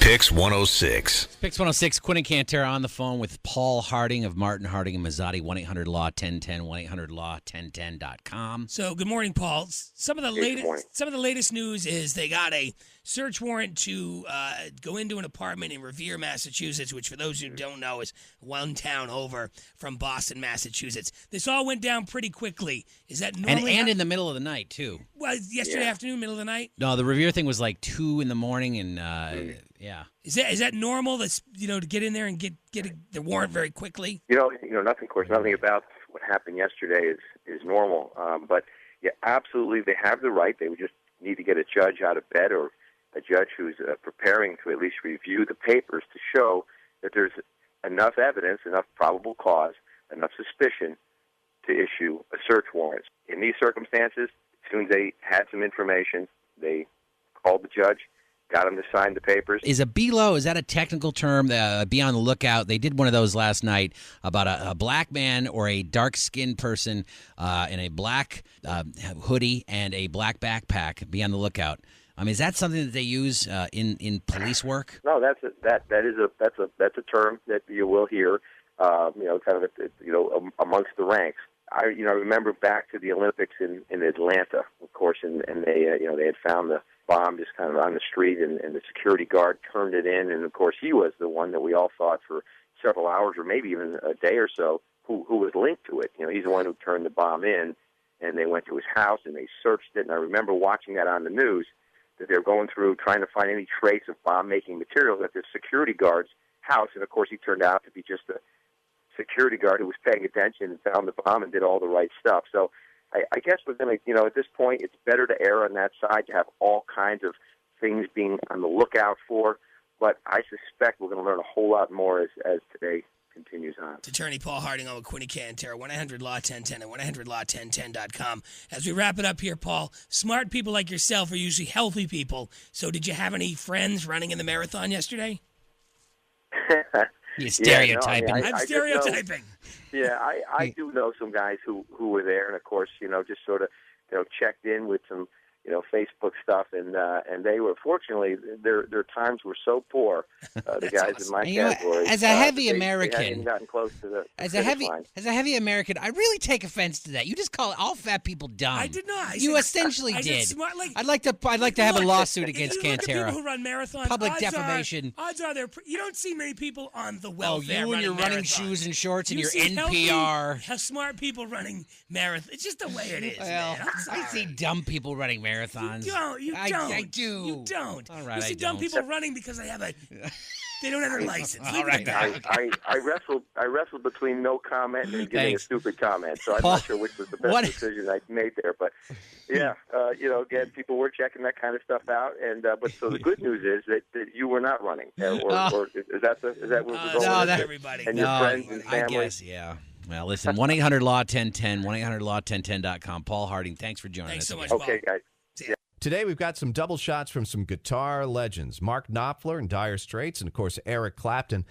Pix 106. Pix 106, Quinn and Cantor on the phone with Paul Harding of Martin Harding and Mazzotti, 1-800-LAW-1010, 1-800-LAW-1010.com. So, good morning, Paul. Some of the latest news is they got a search warrant to go into an apartment in Revere, Massachusetts, which, for those who don't know, is one town over from Boston, Massachusetts. This all went down pretty quickly. Is that normally And in the middle of the night, too. Well, yesterday afternoon, middle of the night? No, the Revere thing was like 2 in the morning, and yeah. Is that normal? That's to get in there and get the warrant very quickly. Nothing. Of course, nothing about what happened yesterday is normal. But yeah, absolutely, they have the right. They would just need to get a judge out of bed, or a judge who's preparing to at least review the papers to show that there's enough evidence, enough probable cause, enough suspicion to issue a search warrant. In these circumstances, as soon as they had some information, they called the judge, got him to sign the papers. Is a BLO, is that a technical term? Be on the lookout. They did one of those last night about a black man or a dark-skinned person in a black hoodie and a black backpack. Be on the lookout. Is that something that they use in police work? No, that's a term that you will hear, kind of amongst the ranks. I remember back to the Olympics in Atlanta, of course, and they had found the bomb just kind of on the street, and the security guard turned it in, and of course he was the one that we all thought for several hours or maybe even a day or so who was linked to it. He's the one who turned the bomb in, and they went to his house and they searched it. And I remember watching that on the news, that they were going through trying to find any trace of bomb-making materials at this security guard's house, and of course he turned out to be just a security guard who was paying attention and found the bomb and did all the right stuff. So I guess we're going to, at this point, it's better to err on that side, to have all kinds of things being on the lookout for. But I suspect we're going to learn a whole lot more as today continues on. It's Attorney Paul Harding on with Quinn and Cantor, 1-800-LAW-1010 and 1-800-LAW-1010.com. As we wrap it up here, Paul, smart people like yourself are usually healthy people. So did you have any friends running in the marathon yesterday? You're stereotyping. I'm stereotyping. I do know some guys who were there, and of course, just sort of, checked in with some, Facebook stuff, and they were, fortunately, their times were so poor. The guys awesome. in my category, as a heavy American, they hadn't gotten close to the as a heavy American, I really take offense to that. You just call all fat people dumb. I did not. You essentially did. Smart, I'd like to have a lawsuit against Cantera. People who run marathons, public defamation. Odds are you don't see many people on the welfare. You and your running shoes and shorts and your NPR. How smart people running marathons. It's just the way it is. Well, man. I see dumb people running marathons. You don't. I do. You don't. All right, you see dumb people running because they don't have their license. All right. I wrestled between no comment and giving a stupid comment, so I'm not sure which was the best decision I made there. But yeah, again, people were checking that kind of stuff out, and but so the good news is that you were not running, or is that what we're going with? Everybody and your friends and family. I guess, yeah. Well, listen, 1-800-LAW-1010, 1-800-LAW-1010.com. Paul Harding, thanks for joining us. Thanks so much, again. Paul. Okay, guys. Today, we've got some double shots from some guitar legends, Mark Knopfler and Dire Straits, and, of course, Eric Clapton.